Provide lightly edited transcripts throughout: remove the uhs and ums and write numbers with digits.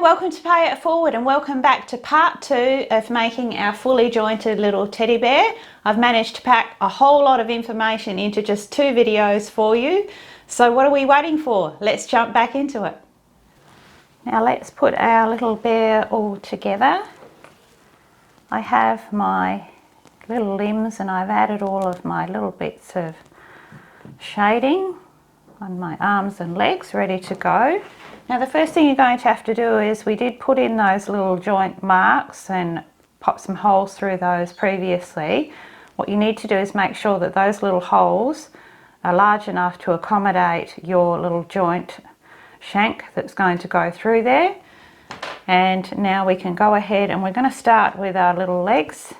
welcome to Pay It Forward and welcome back to part 2 of making our fully jointed little teddy bear. I've managed to pack a whole lot of information into just 2 videos for you. So what are we waiting for? Let's jump back into it. Now let's put our little bear all together. I have my little limbs and I've added all of my little bits of shading on my arms and legs ready to go. Now the first thing you're going to have to do is we did put in those little joint marks and pop some holes through those previously. What you need to do is make sure that those little holes are large enough to accommodate your little joint shank that's going to go through there. And now we can go ahead and we're going to start with our little legs.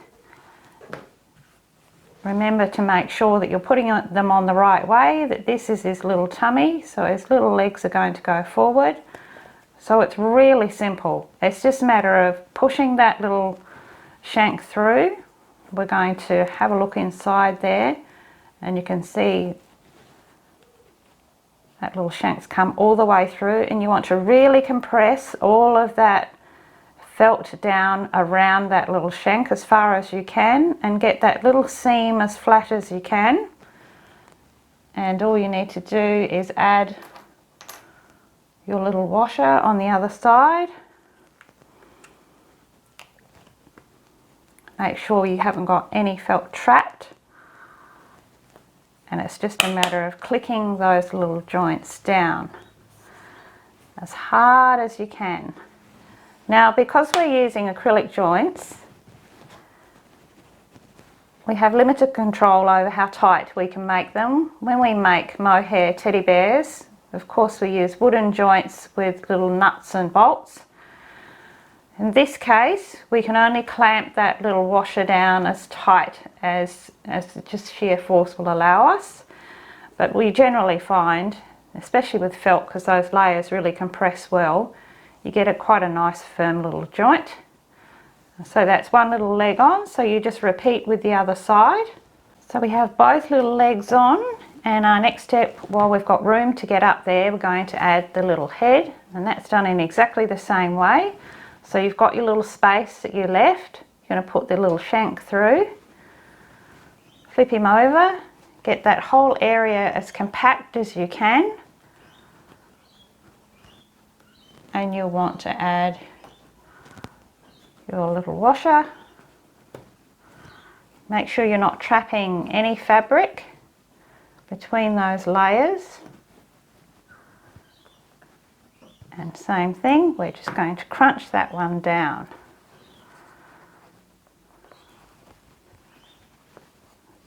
Remember to make sure that you're putting them on the right way, that this is his little tummy, so his little legs are going to go forward. So it's really simple. It's just a matter of pushing that little shank through. We're going to have a look inside there and you can see that little shank's come all the way through, and you want to really compress all of that felt down around that little shank as far as you can and get that little seam as flat as you can. And all you need to do is add your little washer on the other side. Make sure you haven't got any felt trapped, and it's just a matter of clicking those little joints down as hard as you can. Now, because we're using acrylic joints, we have limited control over how tight we can make them. When we make mohair teddy bears, of course we use wooden joints with little nuts and bolts. In this case, we can only clamp that little washer down as tight as just sheer force will allow us. But we generally find, especially with felt, because those layers really compress well, you get quite a nice firm little joint. So that's one little leg on, so you just repeat with the other side. So we have both little legs on, and our next step, while we've got room to get up there, we're going to add the little head, and that's done in exactly the same way. So you've got your little space that you left, you're going to put the little shank through, flip him over, get that whole area as compact as you can. And you'll want to add your little washer. Make sure you're not trapping any fabric between those layers. And same thing, we're just going to crunch that one down.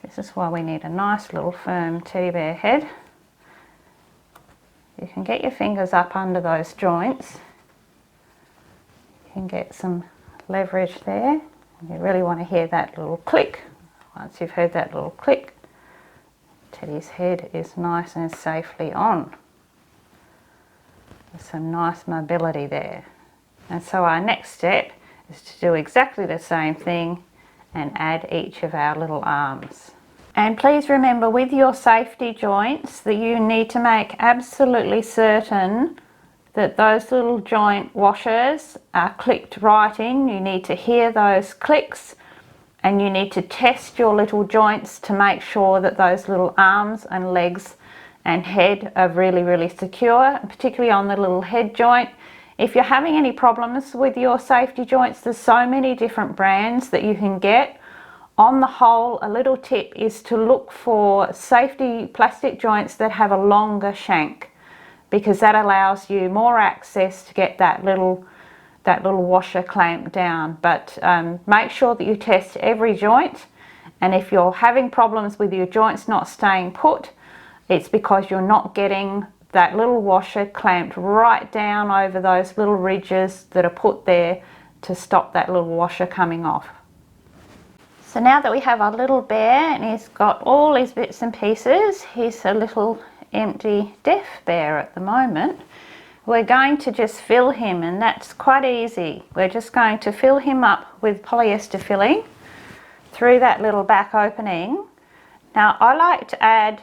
This is why we need a nice little firm teddy bear head. You can get your fingers up under those joints. You can get some leverage there. You really want to hear that little click. Once you've heard that little click, Teddy's head is nice and safely on. There's some nice mobility there. And so our next step is to do exactly the same thing and add each of our little arms. And please remember, with your safety joints, that you need to make absolutely certain that those little joint washers are clicked right in. You need to hear those clicks, and you need to test your little joints to make sure that those little arms and legs and head are really, really secure, particularly on the little head joint. If you're having any problems with your safety joints, there's so many different brands that you can get. On the whole, a little tip is to look for safety plastic joints that have a longer shank, because that allows you more access to get that little washer clamped down. But make sure that you test every joint, and if you're having problems with your joints not staying put, it's because you're not getting that little washer clamped right down over those little ridges that are put there to stop that little washer coming off. So now that we have our little bear and he's got all his bits and pieces, he's a little empty deaf bear at the moment, we're going to just fill him, and that's quite easy. We're just going to fill him up with polyester filling through that little back opening. Now I like to add,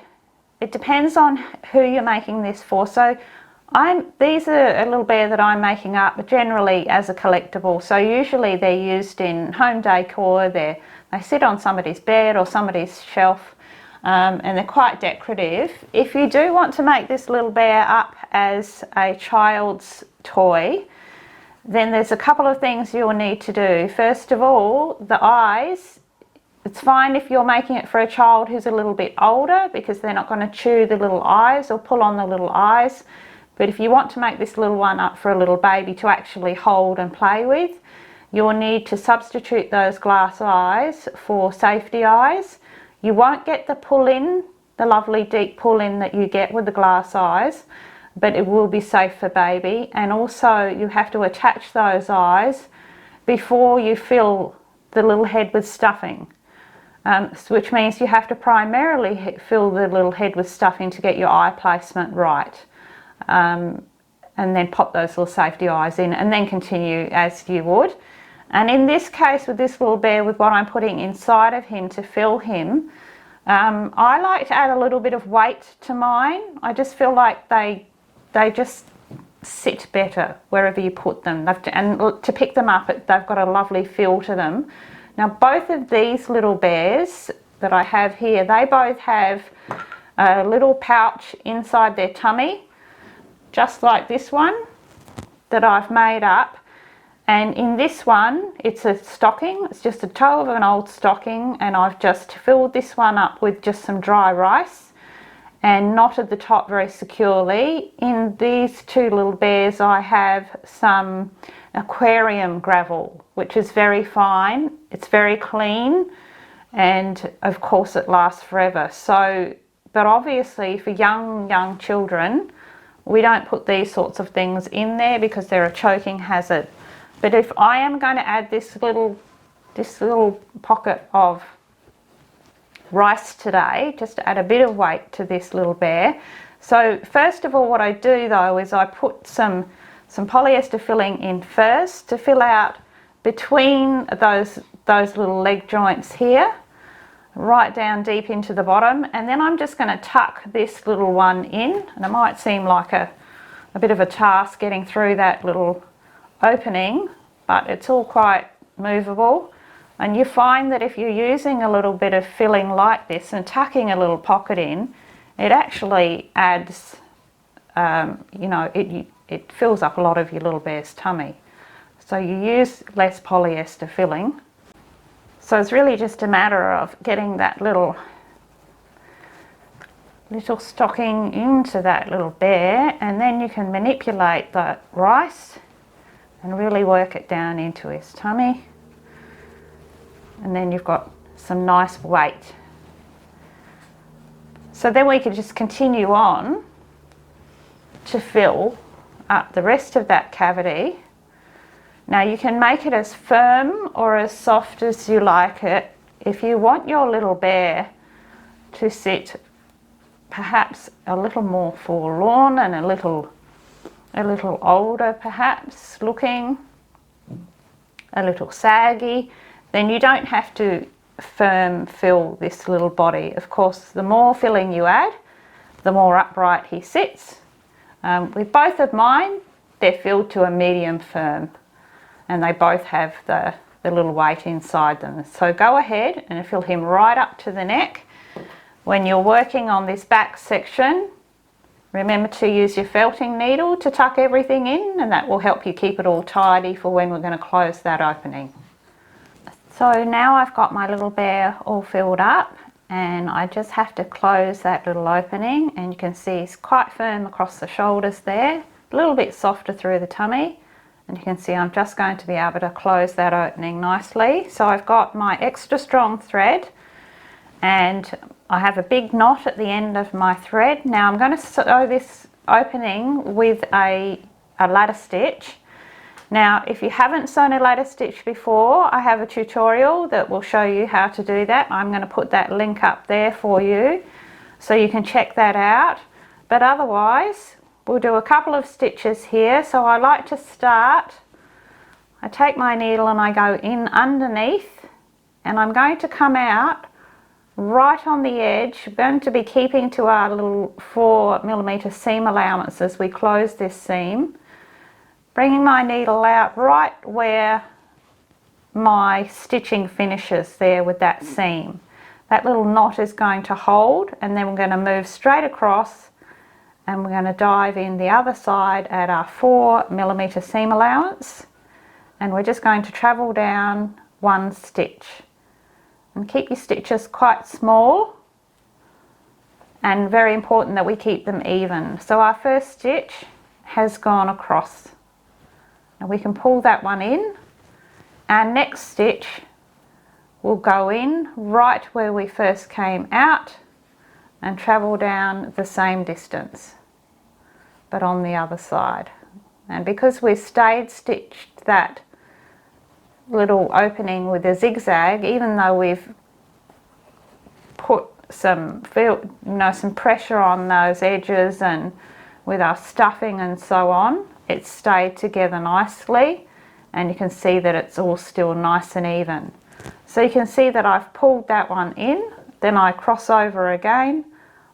it depends on who you're making this for. So These are a little bear that I'm making up generally as a collectible. So usually they're used in home decor. They sit on somebody's bed or somebody's shelf, and they're quite decorative. If you do want to make this little bear up as a child's toy, then there's a couple of things you'll need to do. First of all, the eyes. It's fine if you're making it for a child who's a little bit older, because they're not going to chew the little eyes or pull on the little eyes. But if you want to make this little one up for a little baby to actually hold and play with, you'll need to substitute those glass eyes for safety eyes. You won't get the pull in, the lovely deep pull in that you get with the glass eyes, but it will be safe for baby. And also you have to attach those eyes before you fill the little head with stuffing. Which means you have to primarily fill the little head with stuffing to get your eye placement right. And then pop those little safety eyes in and then continue as you would. And in this case with this little bear, with what I'm putting inside of him to fill him, I like to add a little bit of weight to mine. I just feel like they just sit better wherever you put them. And to pick them up, they've got a lovely feel to them. Now both of these little bears that I have here, they both have a little pouch inside their tummy, just like this one that I've made up. And in this one, it's a stocking. It's just a toe of an old stocking, and I've just filled this one up with just some dry rice and knotted the top very securely. In these two little bears, I have some aquarium gravel, which is very fine. It's very clean, and of course it lasts forever. So, but obviously for young children, we don't put these sorts of things in there because they're a choking hazard. But if I am going to add this little pocket of rice today, just to add a bit of weight to this little bear. So first of all, what I do though is I put some polyester filling in first to fill out between those little leg joints here, right down deep into the bottom, and then I'm just going to tuck this little one in. And it might seem like a bit of a task getting through that little opening, but it's all quite movable. And you find that if you're using a little bit of filling like this and tucking a little pocket in, it actually adds, it fills up a lot of your little bear's tummy. So you use less polyester filling. So it's really just a matter of getting that little stocking into that little bear, and then you can manipulate the rice and really work it down into his tummy. And then you've got some nice weight. So then we can just continue on to fill up the rest of that cavity. Now you can make it as firm or as soft as you like it. If you want your little bear to sit perhaps a little more forlorn and a little older perhaps looking, a little saggy, then you don't have to firm fill this little body. Of course, the more filling you add, the more upright he sits. With both of mine, they're filled to a medium firm, and they both have the little weight inside them. So go ahead and fill him right up to the neck. When you're working on this back section, remember to use your felting needle to tuck everything in, and that will help you keep it all tidy for when we're going to close that opening. So now I've got my little bear all filled up, and I just have to close that little opening, and you can see it's quite firm across the shoulders there, a little bit softer through the tummy. And you can see I'm just going to be able to close that opening nicely. So I've got my extra strong thread, and I have a big knot at the end of my thread. Now I'm going to sew this opening with a ladder stitch. Now if you haven't sewn a ladder stitch before, I have a tutorial that will show you how to do that. I'm going to put that link up there for you so you can check that out. But otherwise, we'll do a couple of stitches here. So I like to start, I take my needle and I go in underneath, and I'm going to come out right on the edge. We're going to be keeping to our little 4mm seam allowance as we close this seam. Bringing my needle out right where my stitching finishes there with that seam. That little knot is going to hold, and then we're going to move straight across and we're going to dive in the other side at our 4mm seam allowance, and we're just going to travel down one stitch. And keep your stitches quite small, and very important that we keep them even. So our first stitch has gone across. Now we can pull that one in. Our next stitch will go in right where we first came out and travel down the same distance, but on the other side. And because we've stitched that little opening with a zigzag, even though we've put some pressure on those edges and with our stuffing and so on, it's stayed together nicely, and you can see that it's all still nice and even. So you can see that I've pulled that one in, then I cross over again,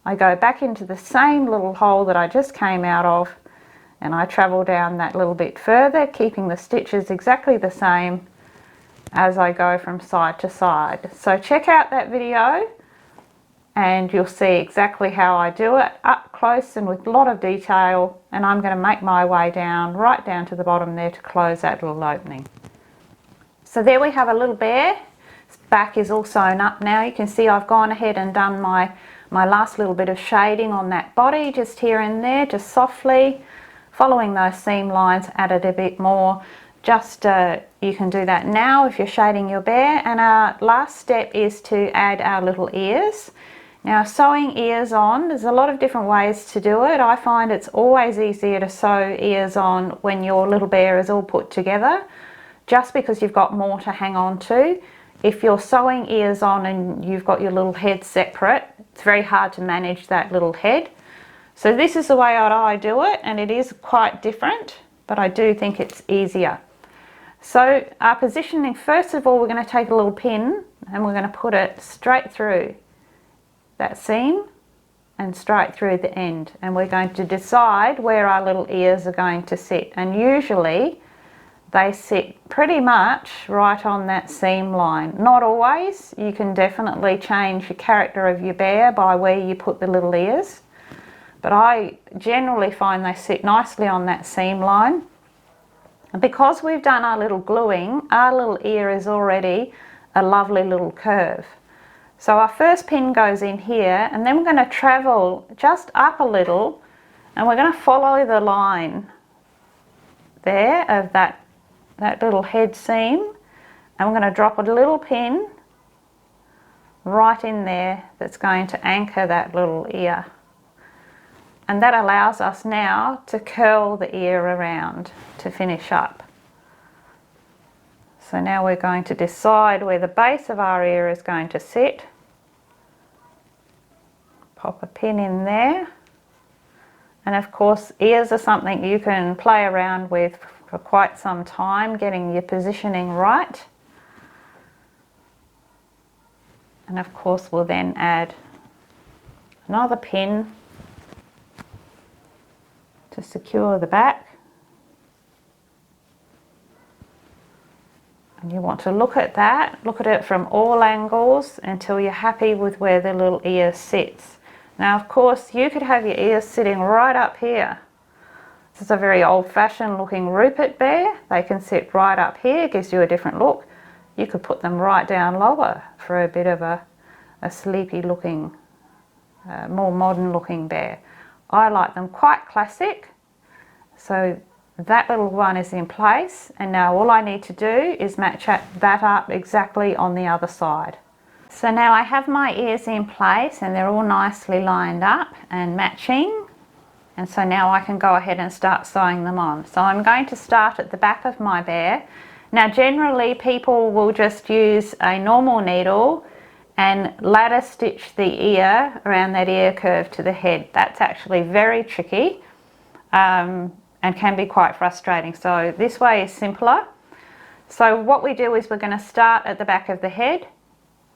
I go back into the same little hole that I just came out of, and I travel down that little bit further, keeping the stitches exactly the same as I go from side to side. So check out that video and you'll see exactly how I do it up close and with a lot of detail, and I'm going to make my way down right down to the bottom there to close that little opening. So there we have a little bear. His back is all sewn up now. You can see I've gone ahead and done my last little bit of shading on that body, just here and there, just softly following those seam lines, added a bit more. Just you can do that now if you're shading your bear. And our last step is to add our little ears. Now, sewing ears on, there's a lot of different ways to do it. I find it's always easier to sew ears on when your little bear is all put together, just because you've got more to hang on to. If you're sewing ears on and you've got your little head separate, it's very hard to manage that little head. So this is the way I do it, and it is quite different, but I do think it's easier. So our positioning, first of all, we're going to take a little pin and we're going to put it straight through that seam and straight through the end, and we're going to decide where our little ears are going to sit, and usually they sit pretty much right on that seam line. Not always. You can definitely change the character of your bear by where you put the little ears, but I generally find they sit nicely on that seam line. And because we've done our little gluing, our little ear is already a lovely little curve. So our first pin goes in here, and then we're going to travel just up a little, and we're going to follow the line there of that little head seam, and we're going to drop a little pin right in there that's going to anchor that little ear. And that allows us now to curl the ear around to finish up. So now we're going to decide where the base of our ear is going to sit. Pop a pin in there. And of course, ears are something you can play around with for quite some time, getting your positioning right. And of course, we'll then add another pin to secure the back. And you want to look at that, look at it from all angles until you're happy with where the little ear sits. Now, of course, you could have your ears sitting right up here. This is a very old-fashioned looking Rupert bear. They can sit right up here, gives you a different look. You could put them right down lower for a bit of a sleepy looking, more modern looking bear. I like them quite classic. So that little one is in place, and now all I need to do is match that up exactly on the other side. So now I have my ears in place and they're all nicely lined up and matching, and so now I can go ahead and start sewing them on. So I'm going to start at the back of my bear. Now generally people will just use a normal needle and ladder stitch the ear around that ear curve to the head. That's actually very tricky and can be quite frustrating. So this way is simpler. So what we do is we're going to start at the back of the head,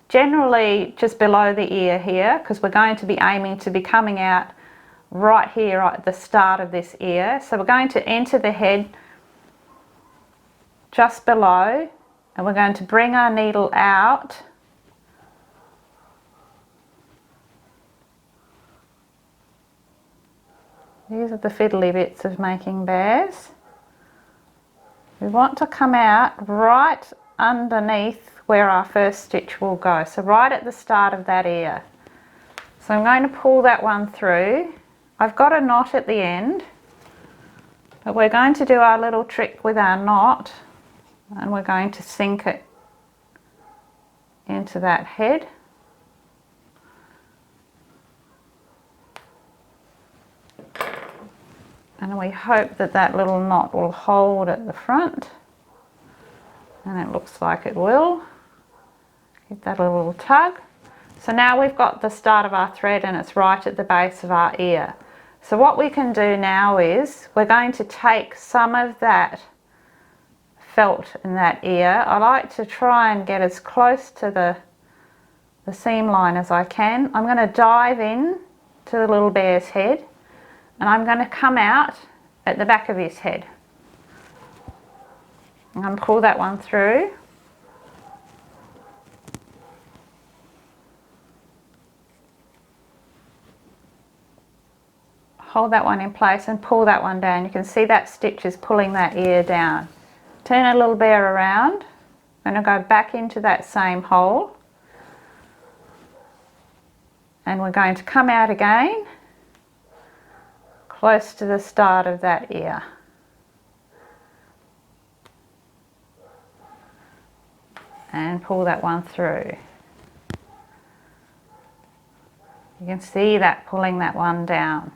generally just below the ear here, because we're going to be aiming to be coming out right here right at the start of this ear. So we're going to enter the head just below, and we're going to bring our needle out these are the fiddly bits of making bears. We want to come out right underneath where our first stitch will go, so right at the start of that ear. So I'm going to pull that one through. I've got a knot at the end, but we're going to do our little trick with our knot, and we're going to sink it into that head. And we hope that that little knot will hold at the front, and it looks like it will. Give that a little tug. So now we've got the start of our thread and it's right at the base of our ear. So what we can do now is we're going to take some of that felt in that ear. I like to try and get as close to the seam line as I can. I'm going to dive in to the little bear's head, and I'm going to come out at the back of his head. I'm going to pull that one through. Hold that one in place and pull that one down. You can see that stitch is pulling that ear down. Turn a little bear around. I'm going to go back into that same hole, and we're going to come out again close to the start of that ear. And pull that one through. You can see that pulling that one down.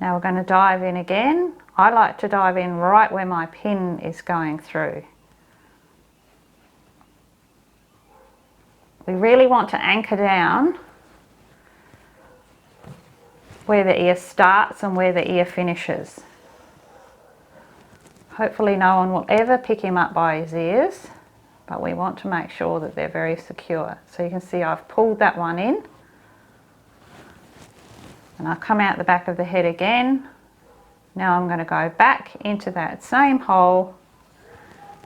Now we're going to dive in again. I like to dive in right where my pin is going through. We really want to anchor down where the ear starts and where the ear finishes. Hopefully no one will ever pick him up by his ears, but we want to make sure that they're very secure. So you can see I've pulled that one in, and I'll come out the back of the head again. Now I'm going to go back into that same hole,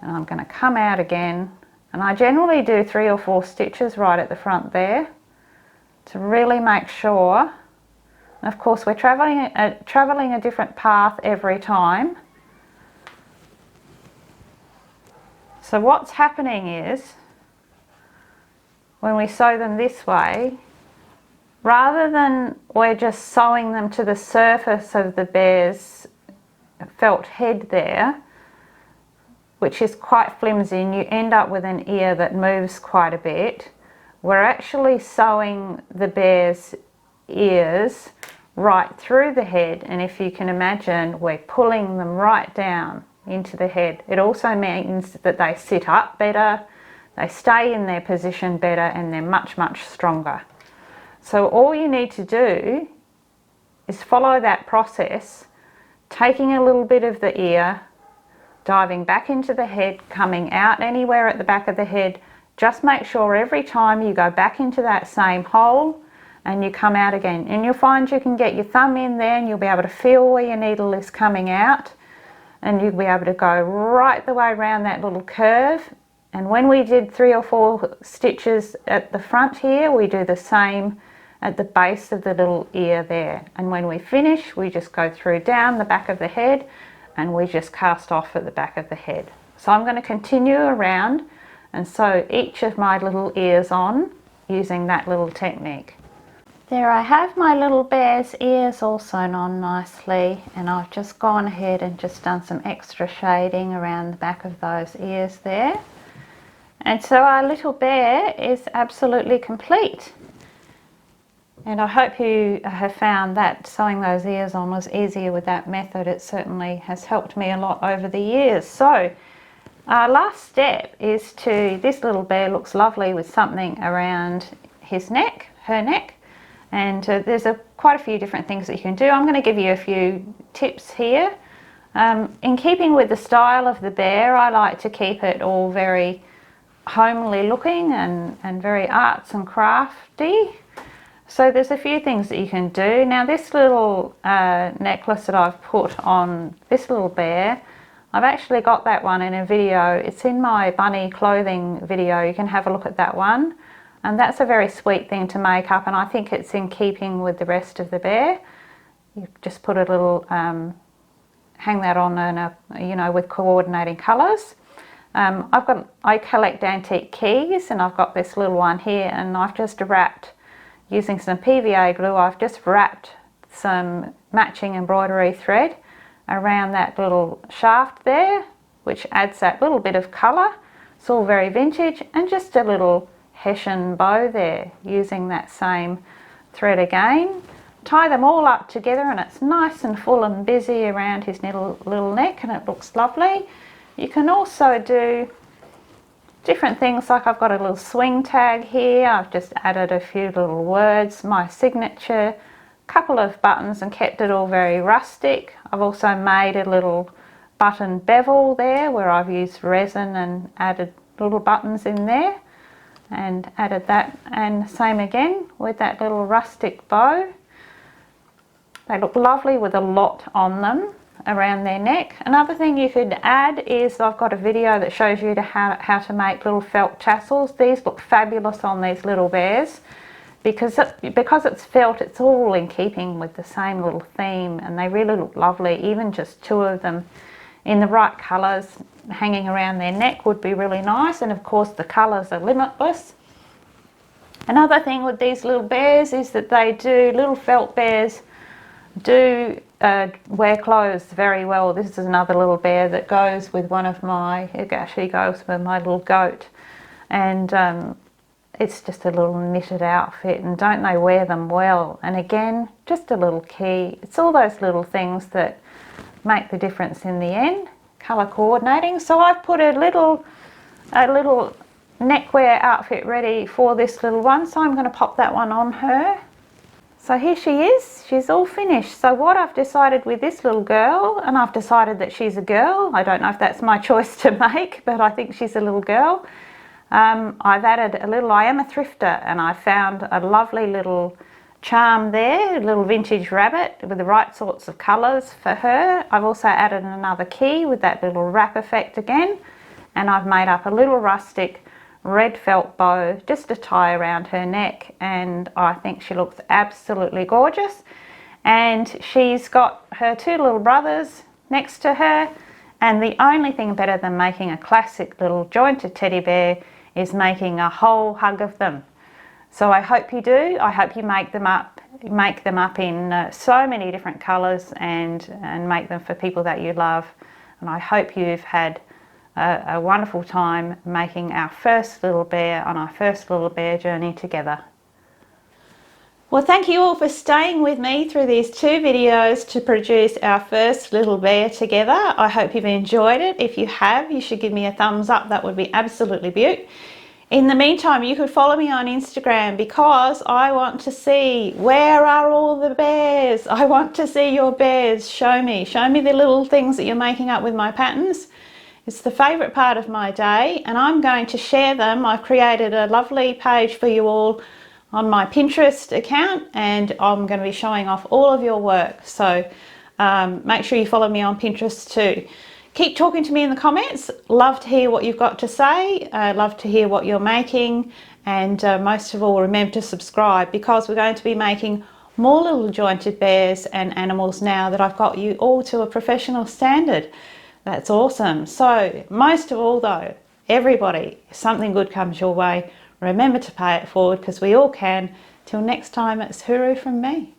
and I'm going to come out again, and I generally do 3 or 4 stitches right at the front there to really make sure. And of course we're travelling a different path every time. So what's happening is, when we sew them this way, rather than we're just sewing them to the surface of the bear's felt head there, which is quite flimsy, and you end up with an ear that moves quite a bit, we're actually sewing the bear's ears right through the head, and if you can imagine, we're pulling them right down into the head. It also means that they sit up better, they stay in their position better, and they're much, much stronger. So all you need to do is follow that process, taking a little bit of the ear, diving back into the head, coming out anywhere at the back of the head. Just make sure every time you go back into that same hole and you come out again, and you'll find you can get your thumb in there and you'll be able to feel where your needle is coming out, and you'll be able to go right the way around that little curve. And when we did 3 or 4 stitches at the front here, we do the same at the base of the little ear there. And when we finish, we just go through down the back of the head, and we just cast off at the back of the head. So I'm going to continue around and sew each of my little ears on using that little technique. There I have my little bear's ears all sewn on nicely, and I've just gone ahead and just done some extra shading around the back of those ears there. And so our little bear is absolutely complete. And I hope you have found that sewing those ears on was easier with that method. It certainly has helped me a lot over the years. So our last step is this little bear looks lovely with something around his neck, her neck. And there's quite a few different things that you can do. I'm going to give you a few tips here. In keeping with the style of the bear, I like to keep it all very homely looking and very arts and crafty. So there's a few things that you can do. Now this little necklace that I've put on this little bear, I've actually got that one in a video. It's in my bunny clothing video. You can have a look at that one. And that's a very sweet thing to make up, and I think it's in keeping with the rest of the bear. You just put a little, hang that on in a, you know, with coordinating colours. I collect antique keys, and I've got this little one here, and I've just wrapped, using some PVA glue, I've just wrapped some matching embroidery thread around that little shaft there, which adds that little bit of colour. It's all very vintage, and just a little Hessian bow there, using that same thread again. Tie them all up together, and it's nice and full and busy around his little neck, and it looks lovely. You can also do different things, like I've got a little swing tag here. I've just added a few little words, my signature, couple of buttons, and kept it all very rustic. I've also made a little button bevel there where I've used resin and added little buttons in there, and added that, and same again with that little rustic bow. They look lovely with a lot on them around their neck. Another thing you could add is, I've got a video that shows you how to make little felt tassels. These look fabulous on these little bears because it's felt. It's all in keeping with the same little theme, and they really look lovely. Even just two of them in the right colours hanging around their neck would be really nice, and of course the colours are limitless. Another thing with these little bears is that little felt bears do wear clothes very well. This is another little bear that goes with it actually goes with my little goat, and it's just a little knitted outfit, and don't they wear them well? And again, just a little key. It's all those little things that make the difference in the end. Colour coordinating. So I've put a little neckwear outfit ready for this little one, so I'm going to pop that one on her. So here she is, she's all finished. So what I've decided with this little girl, and I've decided that she's a girl, I don't know if that's my choice to make, but I think she's a little girl. I've added I am a thrifter, and I found a lovely little charm there, a little vintage rabbit with the right sorts of colours for her. I've also added another key with that little wrap effect again, and I've made up a little rustic red felt bow just to tie around her neck, and I think she looks absolutely gorgeous. And she's got her two little brothers next to her, and the only thing better than making a classic little jointed teddy bear is making a whole hug of them. So I hope you do. I hope you make them up in so many different colours and make them for people that you love. And I hope you've had a wonderful time making our first little bear on our first little bear journey together. Well, thank you all for staying with me through these two videos to produce our first little bear together. I hope you've enjoyed it. If you have, you should give me a thumbs up. That would be absolutely beaut. In the meantime, you could follow me on Instagram, because I want to see, where are all the bears? I want to see your bears. Show me the little things that you're making up with my patterns. It's the favourite part of my day, and I'm going to share them. I've created a lovely page for you all on my Pinterest account, and I'm going to be showing off all of your work. So make sure you follow me on Pinterest too. Keep talking to me in the comments. Love to hear what you've got to say. Love to hear what you're making, and most of all, remember to subscribe, because we're going to be making more little jointed bears and animals now that I've got you all to a professional standard. That's awesome. So most of all though, everybody, if something good comes your way, remember to pay it forward, because we all can. Till next time, it's hooroo from me.